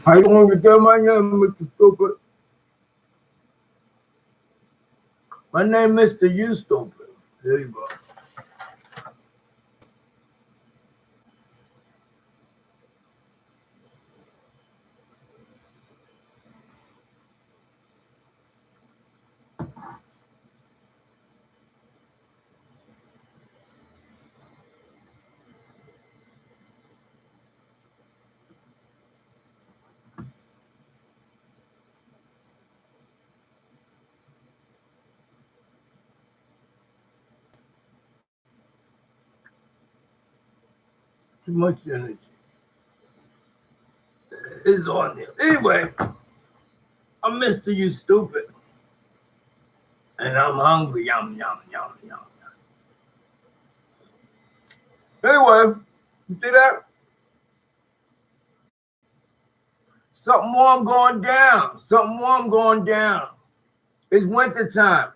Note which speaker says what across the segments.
Speaker 1: How you want to get my name, Mr. Stupid? My name, Mr. You Stupid. There you go. Too much energy. It's on there. Anyway, I'm Mr. You Stupid. And I'm hungry. Yum, yum, yum, yum. Anyway, you see that? Something warm going down. Something warm going down. It's winter time.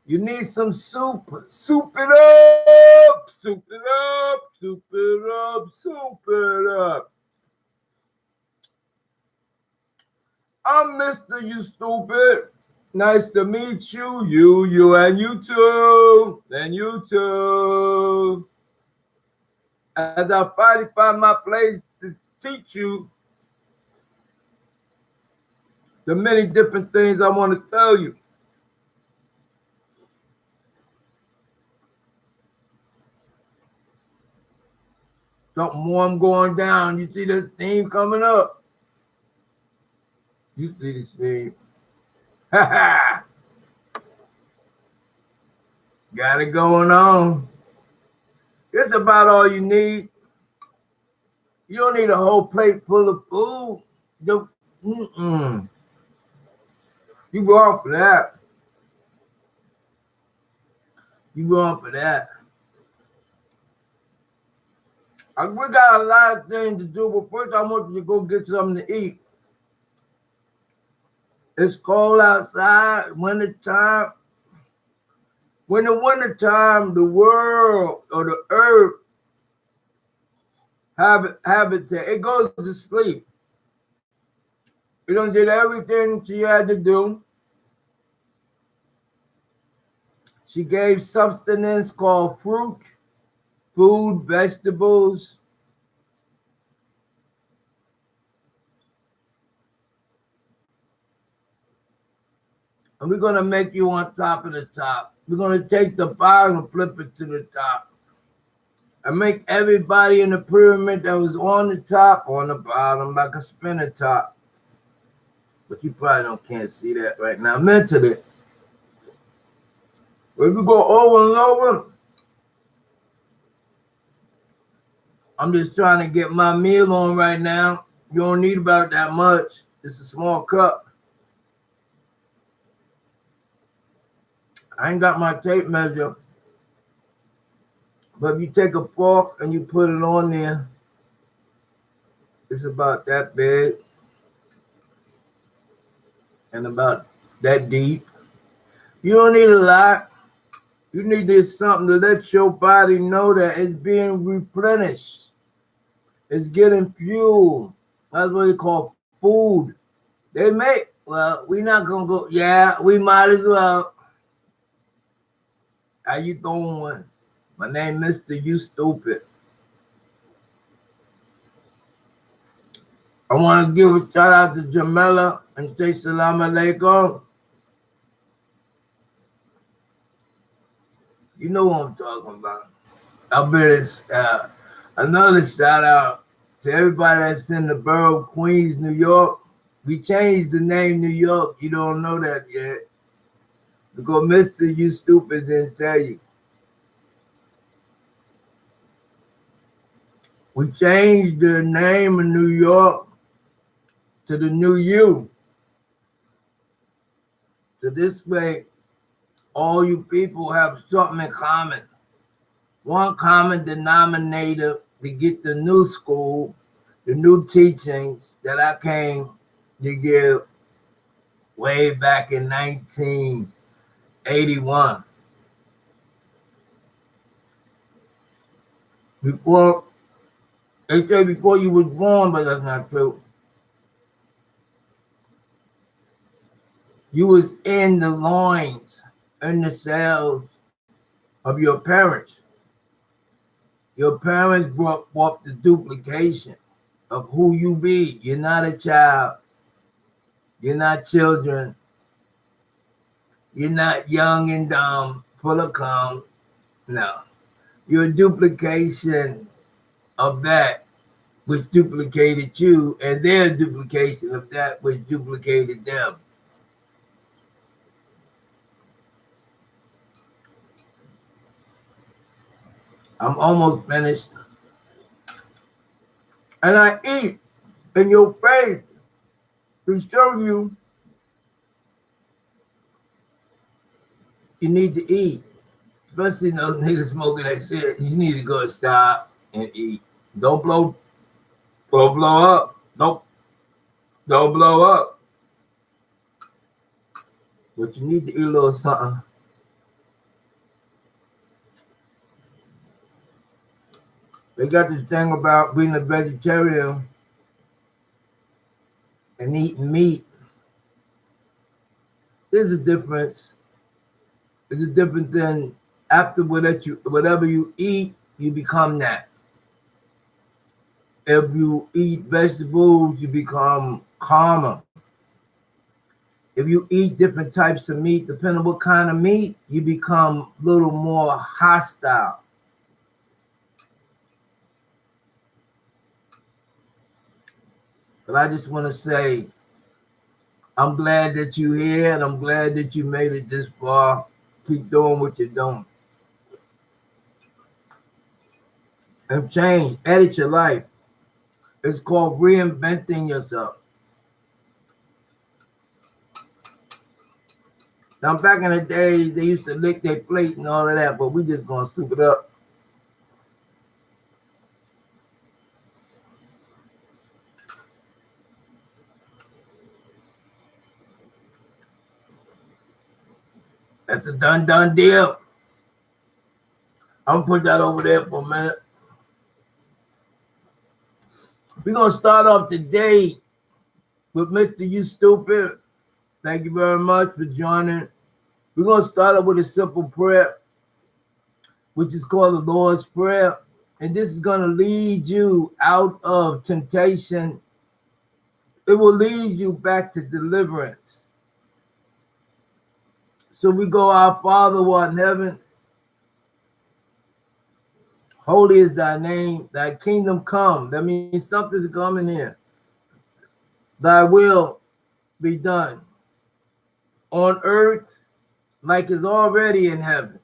Speaker 1: You need some soup. Soup it up. Soup it up. Soup it up. Soup it up. I'm Mr. You Stupid. Nice to meet you. You, and you too. And you too. As I finally find my place to teach you the many different things I want to tell you. Something warm going down. You see this steam coming up? You see the steam. Ha ha! Got it going on. It's about all you need. You don't need a whole plate full of food. You go on for that. You go on for that. We got a lot of things to do, but first I want you to go get something to eat. It's cold outside, winter time. When the winter time, the world or the earth habitat, it goes to sleep. You done did everything she had to do. She gave substance called fruit, food, vegetables. And we're going to make you on top of the top. We're going to take the bottom and flip it to the top. And make everybody in the pyramid that was on the top, on the bottom, like a spinner top. But you probably can't see that right now mentally. But if you go over and over, I'm just trying to get my meal on right now. You don't need about that much. It's a small cup. I ain't got my tape measure. But if you take a fork and you put it on there, it's about that big and about that deep. You don't need a lot. You need this something to let your body know that it's being replenished. It's getting fuel. That's what they call food. They make, well, we're not going to go, yeah, we might as well. How you doing? My name is Mr. You Stupid. I want to give a shout out to Jamila and say salam alaikum. You know what I'm talking about. I better another shout out to everybody that's in the borough of Queens, New York. We changed the name New York. You don't know that yet. Because Mr. You Stupid didn't tell you. We changed the name of New York to the New You. So this way, all you people have something in common. One common denominator to get the new school, the new teachings that I came to give way back in 1981. Before, they say before you was born, but that's not true. You was in the loins, in the cells of your parents. Your parents brought up the duplication of who you be. You're not a child. You're not children. You're not young and dumb, full of cum. No. You're a duplication of that which duplicated you, and their duplication of that which duplicated them. I'm almost finished. And I eat in your face to show you you need to eat. Especially those niggas smoking that shit. You need to go stop and eat. Don't blow up. Don't blow up. But you need to eat a little something. They got this thing about being a vegetarian and eating meat. There's a difference. There's a difference than after whatever you eat, you become that. If you eat vegetables, you become calmer. If you eat different types of meat, depending on what kind of meat, you become a little more hostile. But I just want to say, I'm glad that you're here, and I'm glad that you made it this far. Keep doing what you're doing. And change, edit your life. It's called reinventing yourself. Now, back in the day, they used to lick their plate and all of that, but we just gonna soup it up. That's a done deal. I'm gonna put that over there for a minute. We're gonna start off today with Mr. You Stupid. Thank you very much for joining. We're gonna start off with a simple prayer, which is called the Lord's Prayer. And this is gonna lead you out of temptation. It will lead you back to deliverance. So we go, our Father who art in heaven, holy is thy name, thy kingdom come. That means something's coming here. Thy will be done on earth like it's already in heaven.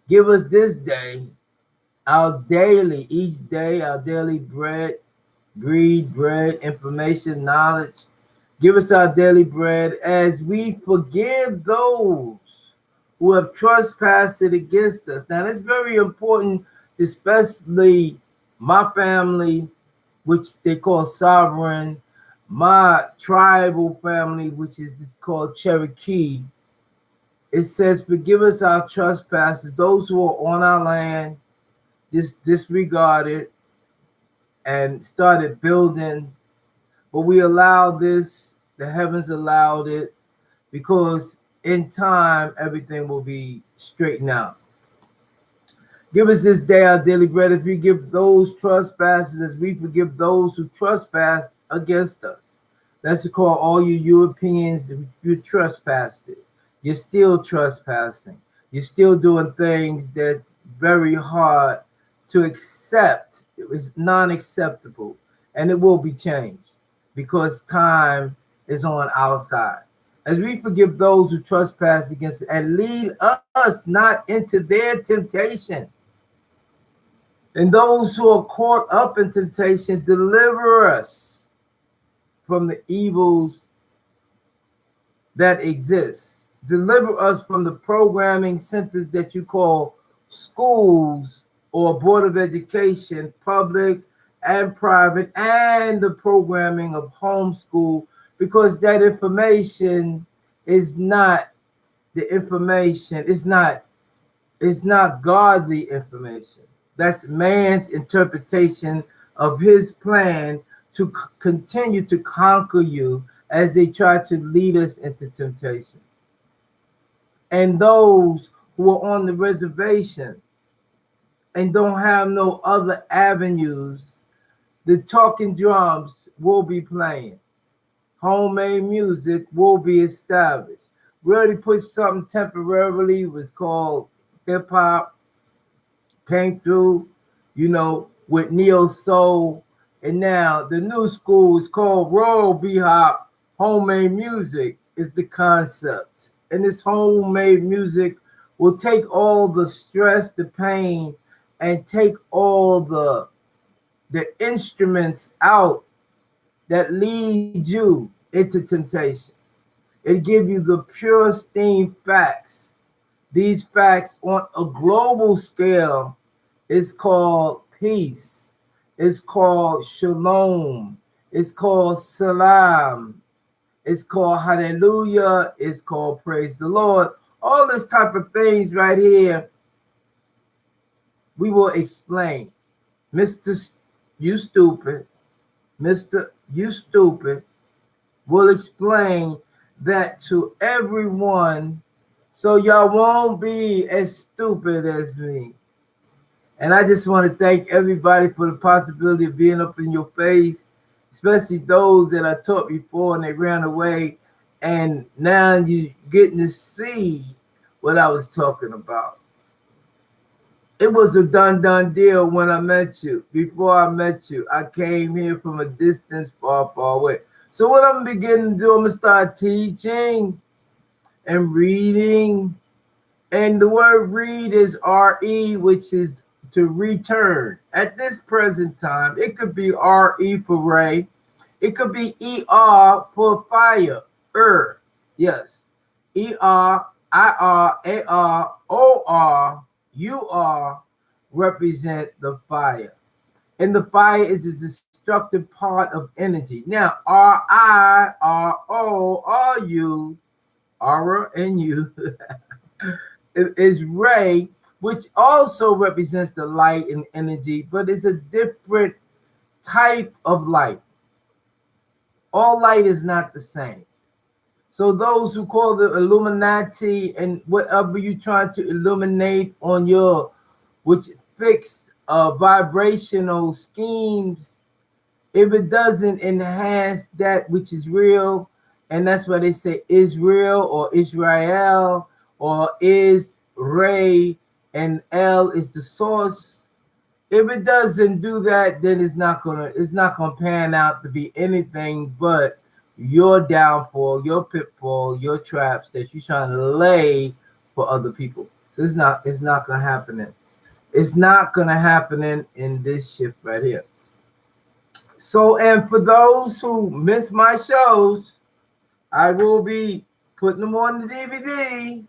Speaker 1: Give us this day our daily, each day, our daily bread, greed, bread, information, knowledge. Give us our daily bread as we forgive those who have trespassed against us. Now, that's very important, especially my family, which they call sovereign, my tribal family, which is called Cherokee. It says, forgive us our trespasses, those who are on our land, just disregarded and started building. But we allowed this, the heavens allowed it, because in time, everything will be straightened out. Give us this day our daily bread. If we give those trespasses as we forgive those who trespass against us. That's to call all you Europeans, you trespassed it. You're still trespassing. You're still doing things that's very hard to accept. It was non-acceptable, and it will be changed because time is on our side. As we forgive those who trespass against us, and lead us not into their temptation. And those who are caught up in temptation, deliver us from the evils that exist. Deliver us from the programming centers that you call schools or Board of Education, public and private, and the programming of homeschool, because that information is not the information, it's not godly information. That's man's interpretation of his plan to continue to conquer you as they try to lead us into temptation. And those who are on the reservation and don't have no other avenues, the talking drums will be playing. Homemade music will be established. We already put something temporarily, it was called hip hop, came through, you know, with neo soul, and now the new school is called roll bebop. Homemade music is the concept, and this homemade music will take all the stress, the pain, and take all the instruments out that lead you into temptation. It gives you the pure steam facts. These facts on a global scale is called peace. It's called shalom. It's called salam. It's called hallelujah. It's called praise the Lord. All this type of things right here, we will explain. Mr. You Stupid, Mr. You Stupid will explain that to everyone so y'all won't be as stupid as me. And I just want to thank everybody for the possibility of being up in your face, especially those that I taught before and they ran away, and now you getting to see what I was talking about. It was a done deal when I met you. Before I met you, I came here from a distance far away. So what I'm beginning to do, I'm going to start teaching and reading. And the word read is R-E, which is to return. At this present time, it could be R-E for ray. It could be E-R for fire. Yes. E-R, I-R, A-R, O-R, U-R represent the fire. And the fire is the destructive part of energy. Now, R-I, R-O, R-U, R and U is ray, which also represents the light and energy, but it's a different type of light. All light is not the same. So those who call the Illuminati and whatever you're trying to illuminate on your, which fixed vibrational schemes, if it doesn't enhance that which is real, and that's why they say Israel or Israel or is Ray and L is the source. If it doesn't do that, then it's not gonna pan out to be anything but your downfall, your pitfall, your traps that you're trying to lay for other people. So it's not gonna happen. It's not gonna happen in this shift right here. So, and for those who miss my shows, I will be putting them on the DVD.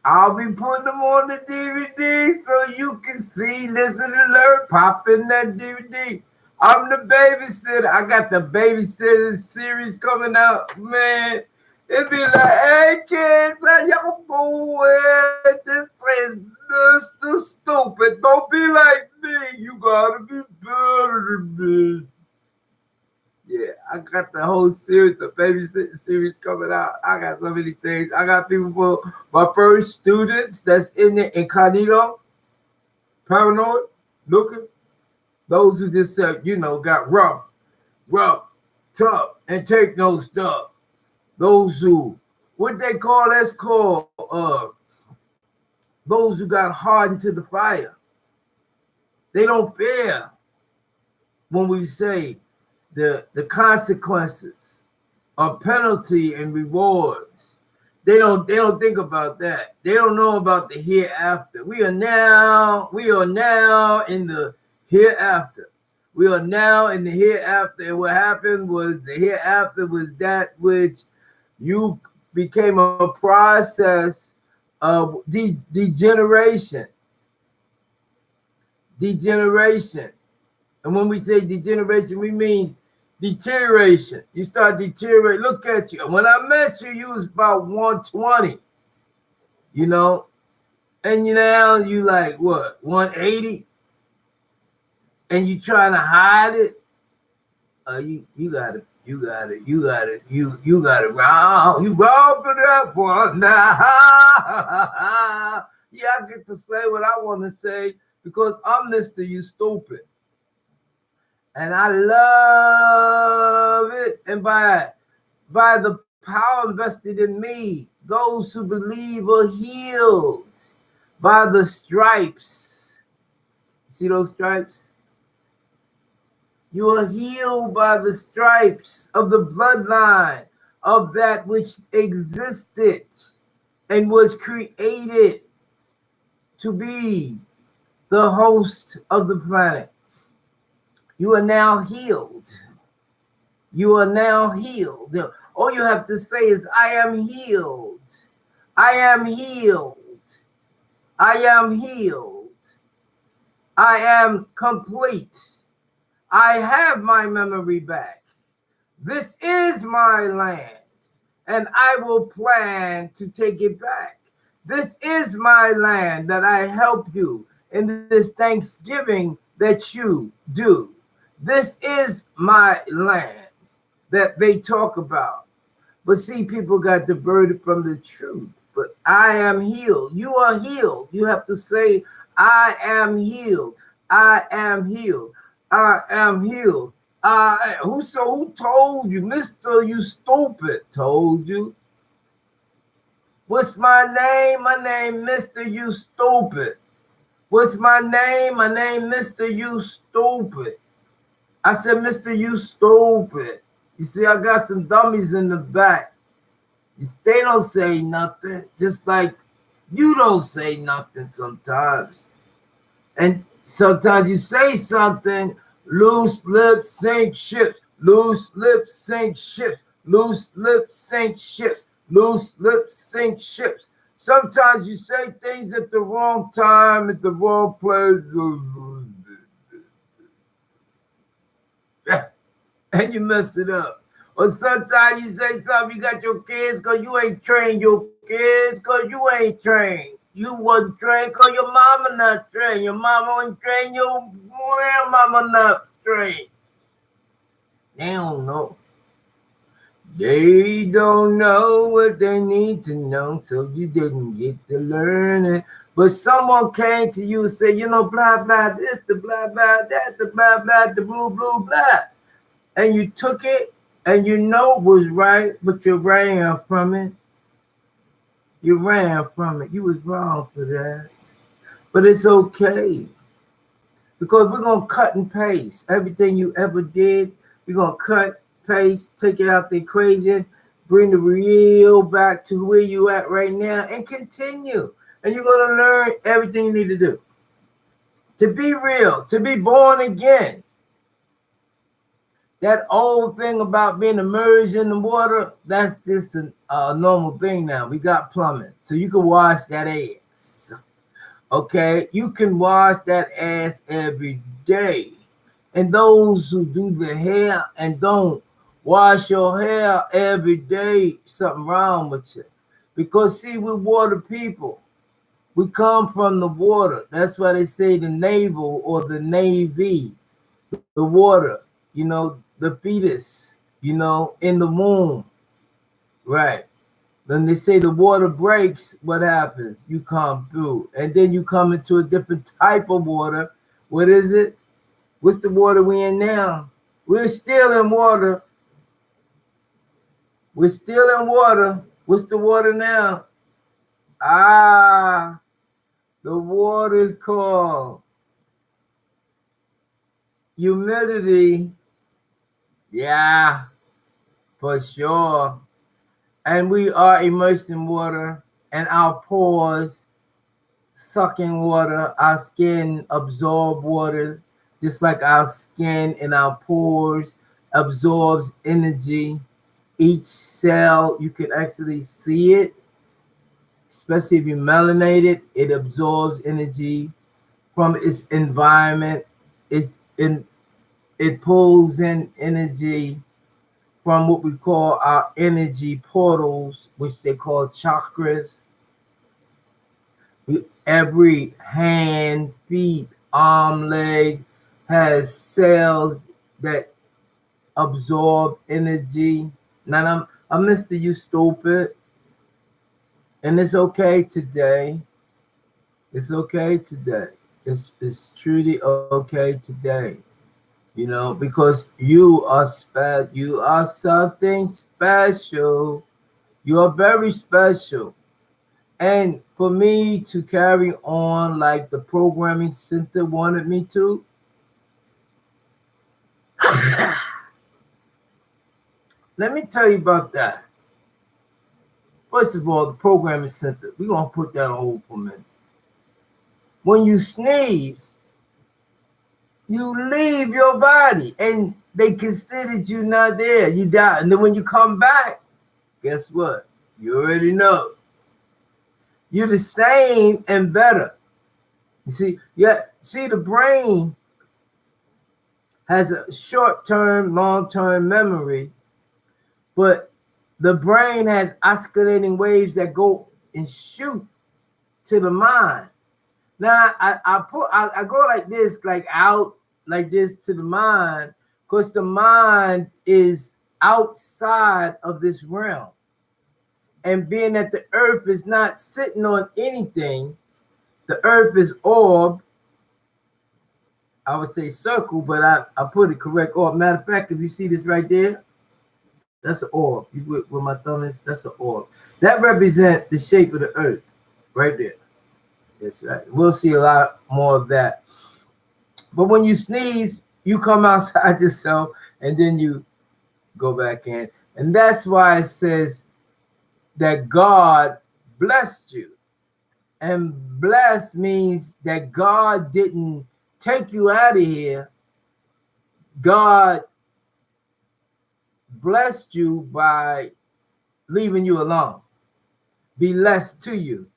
Speaker 1: I'll be putting them on the DVD so you can see, listen, alert, pop in that DVD. I'm the babysitter. I got the babysitting series coming out, man. It'd be like, hey kids, how y'all doing? This is Mr. Stupid. Don't be like me. You gotta be better than me. Yeah, I got the whole series, the babysitting series coming out. I got so many things. I got people for my first students that's in the incognito, paranoid, looking. Those who just said, you know, got rough, tough, and take no stuff. Those who, what they call, that's called, those who got hardened to the fire. They don't fear when we say the consequences of penalty and rewards. They don't think about that. They don't know about the hereafter. We are now in the hereafter. We are now in the hereafter. And what happened was the hereafter was that which you became a process of degeneration. And when we say degeneration, we mean deterioration. You start deteriorating. Look at you. When I met you, you was about 120. You know, And now you like what, 180? And you trying to hide it? You got it. You got it. You got it. You got it wrong. You wrong for that one. Yeah, I get to say what I want to say because I'm Mr. You Stupid. And I love it. And by the power invested in me, those who believe are healed by the stripes. See those stripes? You are healed by the stripes of the bloodline of that which existed and was created to be the host of the planet. You are now healed. You are now healed. All you have to say is, I am healed. I am healed. I am healed. I am complete. I have my memory back. This is my land, and I will plan to take it back. This is my land that I help you in this Thanksgiving that you do. This is my land that they talk about. But see, people got diverted from the truth. But I am healed. You are healed. You have to say, I am healed. I am healed. I am healed. Who told you? Mr. You Stupid told you. What's my name? My name Mr. You Stupid. What's my name? My name Mr. You Stupid. I said, Mr. You Stupid. You see, I got some dummies in the back. They don't say nothing, just like you don't say nothing sometimes. And sometimes you say something, loose lips sink ships, loose lips sink ships, loose lips sink ships, loose lips sink ships. Sometimes you say things at the wrong time, at the wrong place. And you mess it up. Or sometimes you say something, you got your kids because you ain't trained your kids because you ain't trained. You wasn't trained because your mama not trained. Your mama ain't trained, your grandmama not trained. They don't know. They don't know what they need to know, so you didn't get to learn it. But someone came to you and said, you know, blah, blah, this, the blah, blah, that, the blah, blah, the blue, blue, blah. And you took it, and you know it was right, but you ran from it. You ran from it. You was wrong for that. But it's okay. Because we're going to cut and paste. Everything you ever did, we're going to cut, paste, take it out the equation, bring the real back to where you at right now, and continue. And you're going to learn everything you need to do. To be real, to be born again. That old thing about being immersed in the water, that's just a normal thing now. We got plumbing, so you can wash that ass. Okay, you can wash that ass every day. And those who do the hair and don't wash your hair every day, something wrong with you. Because see, we're water people. We come from the water. That's why they say the navel or the navy, the water, you know, the fetus, you know, in the womb, right? Then they say the water breaks, what happens? You come through, and then you come into a different type of water. What is it? What's the water we in now? We're still in water. We're still in water. What's the water now? The water is called humidity. Yeah, for sure. And we are immersed in water, and our pores sucking water. Our skin absorb water, just like our skin and our pores absorbs energy. Each cell, you can actually see it, especially if you're melanated. It absorbs energy from its environment. It pulls in energy from what we call our energy portals, which they call chakras. Every hand, feet, arm, leg has cells that absorb energy. Now I'm Mr. You Stupid, and it's okay today. It's okay today. It's truly okay today. You know, because you are special. You are something special. You are very special. And for me to carry on like the programming center wanted me to, let me tell you about that. First of all, the programming center, we're going to put that on hold for a minute. When you sneeze, you leave your body and they considered you not there. You die. And then when you come back, guess what? You already know. You're the same and better. You see, the brain has a short-term, long-term memory, but the brain has oscillating waves that go and shoot to the mind. Now I go like this, like out like this to the mind, because the mind is outside of this realm. And being that the earth is not sitting on anything, the earth is orb. I would say circle, but I put it correct orb. Matter of fact, if you see this right there, that's an orb. Where my thumb is, that's an orb. That represents the shape of the earth right there. That's right. We'll see a lot more of that. But when you sneeze, you come outside yourself and then you go back in. And that's why it says that God blessed you. And bless means that God didn't take you out of here. God blessed you by leaving you alone. Be less to you.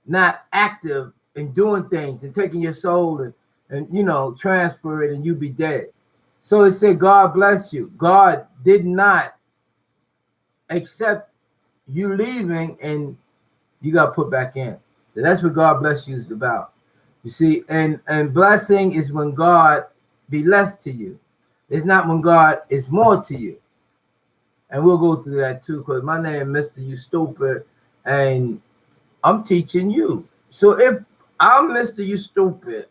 Speaker 1: Not active in doing things and taking your soul and you know, transfer it and you be dead. So it said God bless you. God did not accept you leaving and you got put back in. That's what God bless you is about. You see, and blessing is when God be less to you. It's not when God is more to you. And we'll go through that too, because my name is Mr. You Stupid, and I'm teaching you. So if I'm Mr. You Stupid,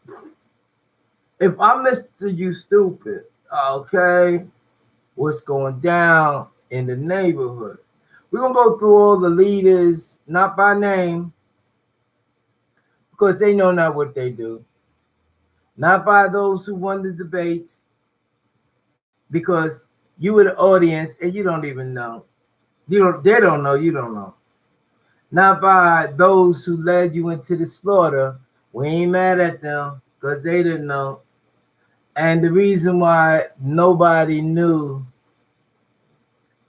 Speaker 1: if I'm Mr. You Stupid, okay, what's going down in the neighborhood? We're going to go through all the leaders, not by name, because they know not what they do. Not by those who won the debates, because you were the audience and you don't even know. They don't know, you don't know. Not by those who led you into the slaughter. We ain't mad at them because they didn't know. And the reason why nobody knew,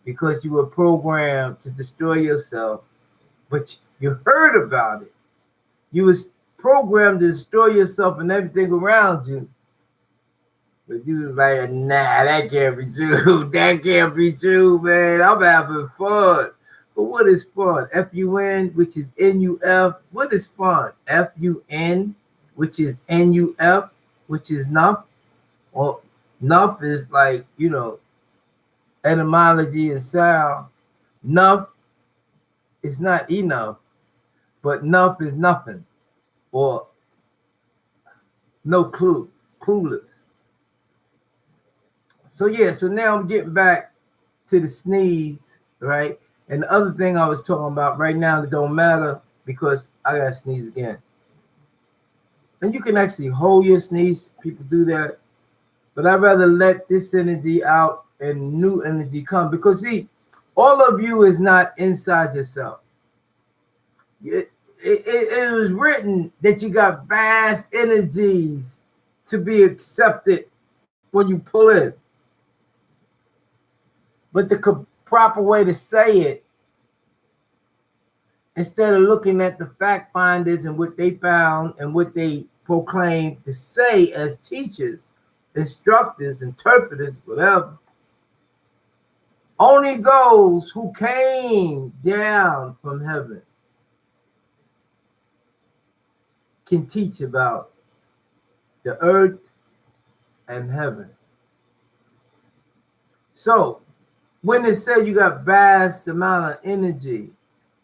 Speaker 1: because you were programmed to destroy yourself, but you heard about it. You was programmed to destroy yourself and everything around you. But you was like, nah, that can't be true. That can't be true, man. I'm having fun. But what is fun? F-U-N, which is N-U-F. What is fun? F-U-N, which is N-U-F, which is nuff. Or nuff is like, you know, etymology and sound. Nuff is not enough, but nuff is nothing. Or no clue, clueless. So yeah, so now I'm getting back to the sneeze, right? And the other thing I was talking about right now that don't matter because I gotta sneeze again. And you can actually hold your sneeze. People do that. But I'd rather let this energy out and new energy come. Because see, all of you is not inside yourself. It was written that you got vast energies to be accepted when you pull in. But the proper way to say it, instead of looking at the fact finders and what they found and what they proclaim to say as teachers, instructors, interpreters, whatever, only those who came down from heaven can teach about the earth and heaven. So when it says you got vast amount of energy,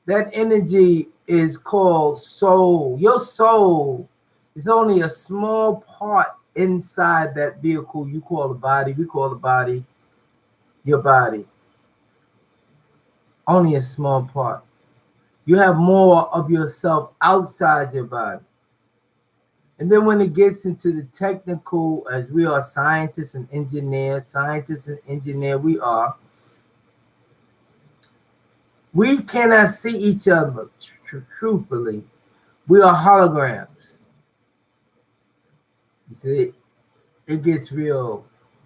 Speaker 1: that energy is called soul. Your soul is only a small part inside that vehicle you call the body. We call the body your body. Only a small part. You have more of yourself outside your body. And then when it gets into the technical, as we are scientists and engineers, we are. We cannot see each other truthfully. We are holograms. You see, it gets real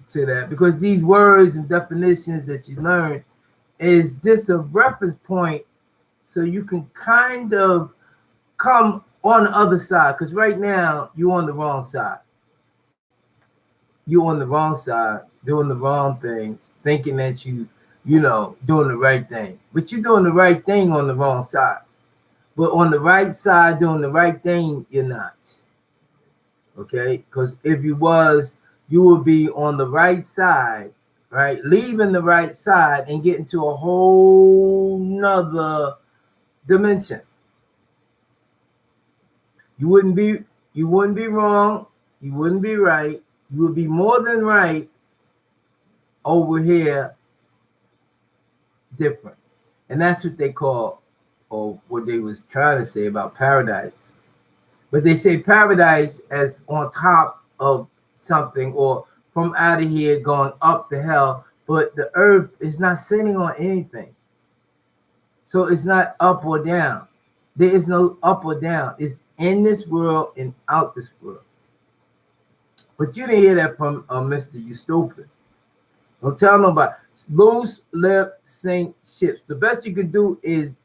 Speaker 1: to that because these words and definitions that you learn is just a reference point so you can kind of come on the other side, because right now you're on the wrong side. You're on the wrong side, doing the wrong things, thinking that you know, doing the right thing. But you're doing the right thing on the wrong side. But on the right side, doing the right thing, you're not. Okay? Because if you was, you would be on the right side, right? Leaving the right side and getting to a whole nother dimension. You wouldn't be wrong. You wouldn't be right. You would be more than right over here, different. And that's what they call, or what they was trying to say about paradise. But they say paradise as on top of something, or from out of here going up to hell. But the earth is not sitting on anything. So it's not up or down. There is no up or down. It's in this world and out this world. But you didn't hear that from Mr. You Stupid. Don't tell nobody. Loose lip sink ships. The best you can do is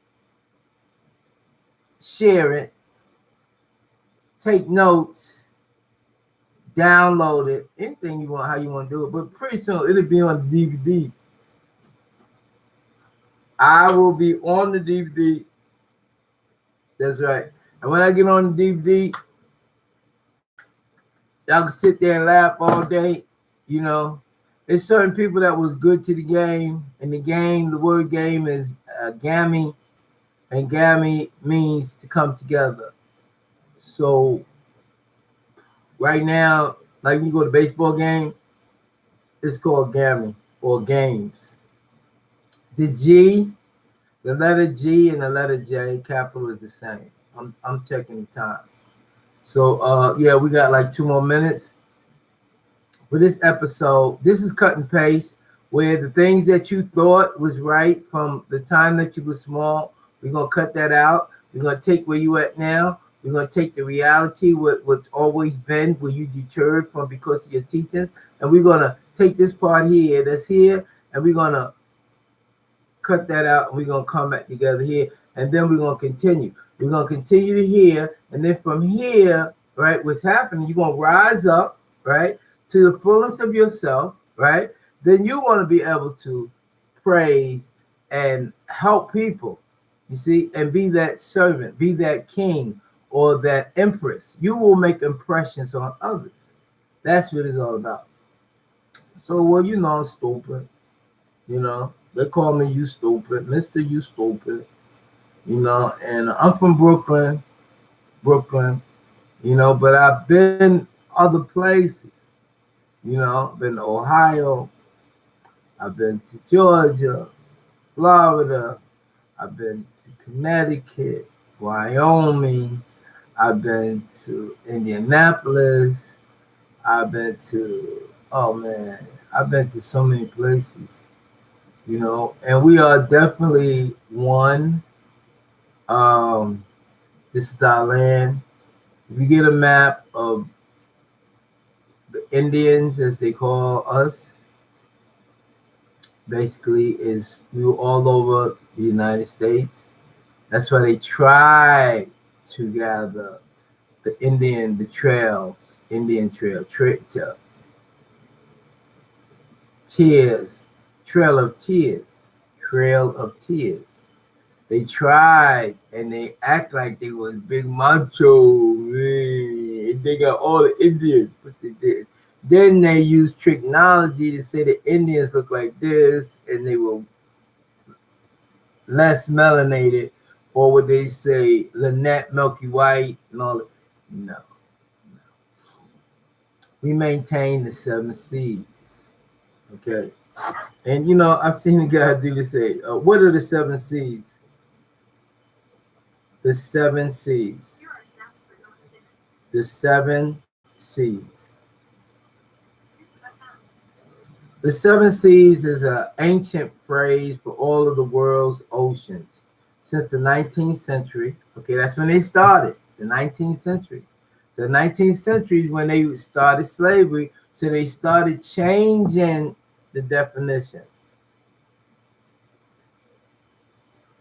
Speaker 1: share it, take notes, download it, anything you want, how you want to do it. But pretty soon it'll be on the DVD. I will be on the DVD. That's right. And when I get on the DVD, y'all can sit there and laugh all day. You know, there's certain people that was good to the game. And the game, the word game is gammy. And gammy means to come together. So right now, like you go to a baseball game, it's called gammy or games. The G, the letter G and the letter J, capital is the same. I'm checking the time. So yeah, we got like 2 more minutes for this episode. This is cut and paste, where the things that you thought was right from the time that you were small, we're gonna cut that out. We're gonna take where you at now. We're gonna take the reality, what's always been, where you deterred from because of your teachings, and we're gonna take this part here that's here, and we're gonna cut that out, and we're gonna come back together here, and then we're gonna continue. We're gonna continue to here, and then from here, right, what's happening, you're gonna rise up, right, to the fullness of yourself, right? Then you want to be able to praise and help people, you see, and be that servant, be that king or that empress. You will make impressions on others. That's what it's all about. So, well, you know, I'm stupid. You know, they call me You Stupid, Mr. You Stupid. You know, and I'm from Brooklyn, you know, but I've been other places, you know, been to Ohio, I've been to Georgia, Florida, I've been to Connecticut, Wyoming, I've been to Indianapolis, I've been to, oh man, I've been to so many places, you know, and we are definitely one. This is our land. If you get a map of the Indians, as they call us, basically is we were all over the United States. That's why they try to gather the Indian trail, tears, trail of tears. They tried and they act like they was big macho, man. They got all the Indians, but they did. Then they used technology to say the Indians look like this, and they were less melanated, or would they say Lynette, Milky White, and all that? No. We maintain the 7 C's. Okay. And you know, I've seen a guy do this say, what are the 7 C's? The 7 C's. The 7 C's. The 7 Seas is an ancient phrase for all of the world's oceans. Since the 19th century, okay, that's when they started, the 19th century. The 19th century is when they started slavery, so they started changing the definition.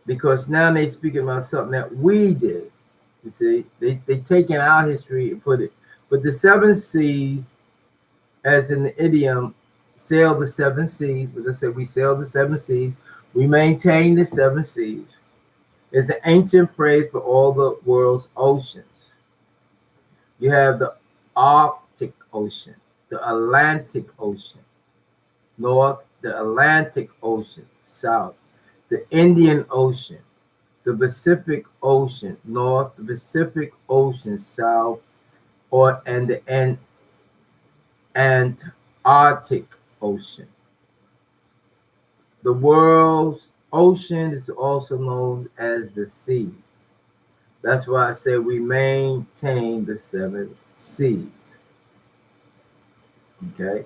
Speaker 1: Because now they're speaking about something that we did. You see, they taken our history and put it. But the 7 Seas, as in the idiom, sail the 7 seas, as I said, we sail the 7 seas, we maintain the 7 seas. It's an ancient phrase for all the world's oceans. You have the Arctic Ocean, the Atlantic Ocean, north, the Atlantic Ocean, south, the Indian Ocean, the Pacific Ocean, north, the Pacific Ocean, south, and the Antarctic Ocean. The world's ocean is also known as the sea. That's why I say we maintain the 7 Seas. Okay.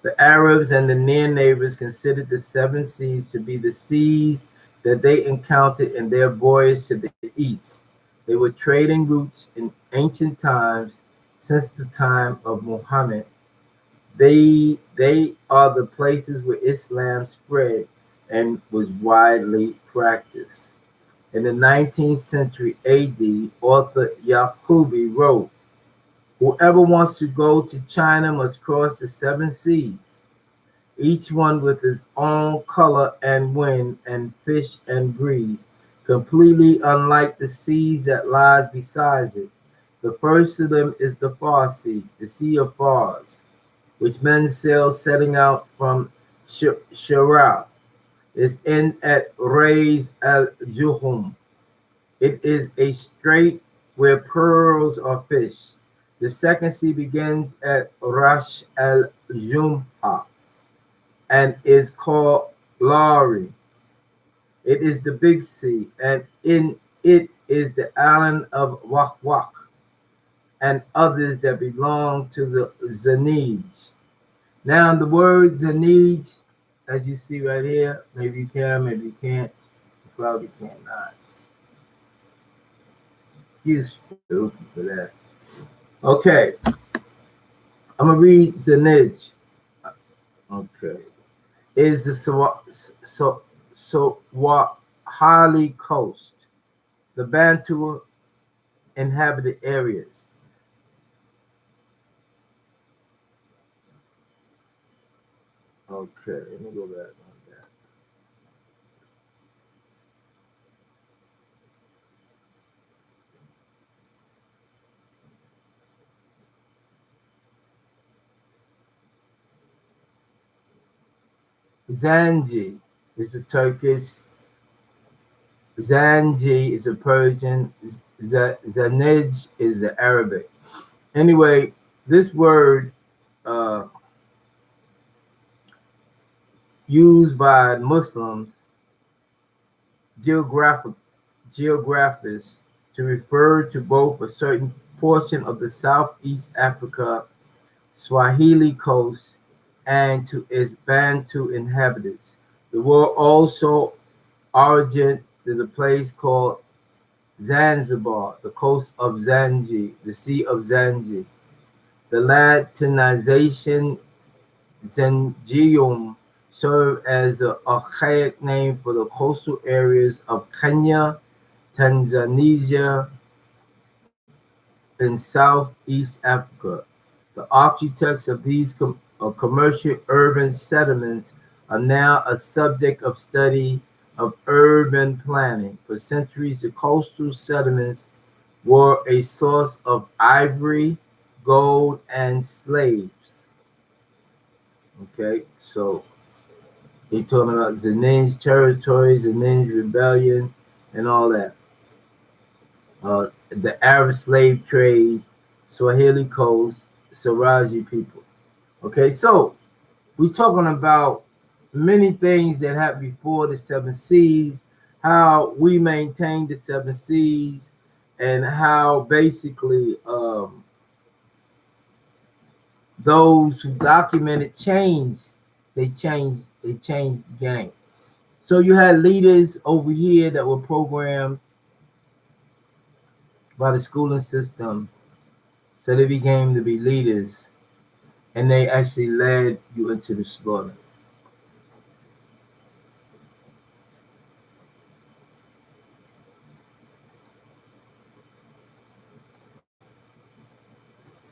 Speaker 1: The Arabs and the near neighbors considered the 7 Seas to be the seas that they encountered in their voyage to the east. They were trading routes in ancient times since the time of Muhammad. They are the places where Islam spread and was widely practiced. In the 19th century AD, author Yaqubi wrote, "Whoever wants to go to China must cross the 7 Seas, each one with its own color and wind and fish and breeze, completely unlike the seas that lies beside it. The first of them is the Far Sea, the Sea of Fars, which men sail setting out from Shara. It's in at Rais al-Juhum. It is a strait where pearls are fished. The second sea begins at Rash al-Jumha and is called Lari. It is the big sea, and in it is the island of Wak and others that belong to the Zanij." Now the word Zanij, as you see right here, maybe you can, maybe you can't, you probably cannot. You stupid for that. Okay, I'm gonna read Zanij. Okay, is the Swahili coast, the Bantu inhabited areas. Okay, let me go back on that. Zanji is a Turkish, Zanji is a Persian, Zanej is the Arabic. Anyway, this word used by Muslims, geographers, to refer to both a certain portion of the Southeast Africa Swahili coast and to its Bantu inhabitants. The word also originated to the place called Zanzibar, the coast of Zanji, the Sea of Zanji. The Latinization Zanjium served as the archaic name for the coastal areas of Kenya, Tanzania, and Southeast Africa. The architects of these commercial urban settlements are now a subject of study of urban planning. For centuries, the coastal settlements were a source of ivory, gold, and slaves. Okay, so they talking about Zanin's territory, Zanin's rebellion, and all that. The Arab slave trade, Swahili coast, Saraji people. Okay, so we're talking about many things that happened before the 7 Seas, how we maintained the 7 Seas, and how basically those who documented changed. They changed the game. So you had leaders over here that were programmed by the schooling system, so they became to be leaders, and they actually led you into the slaughter.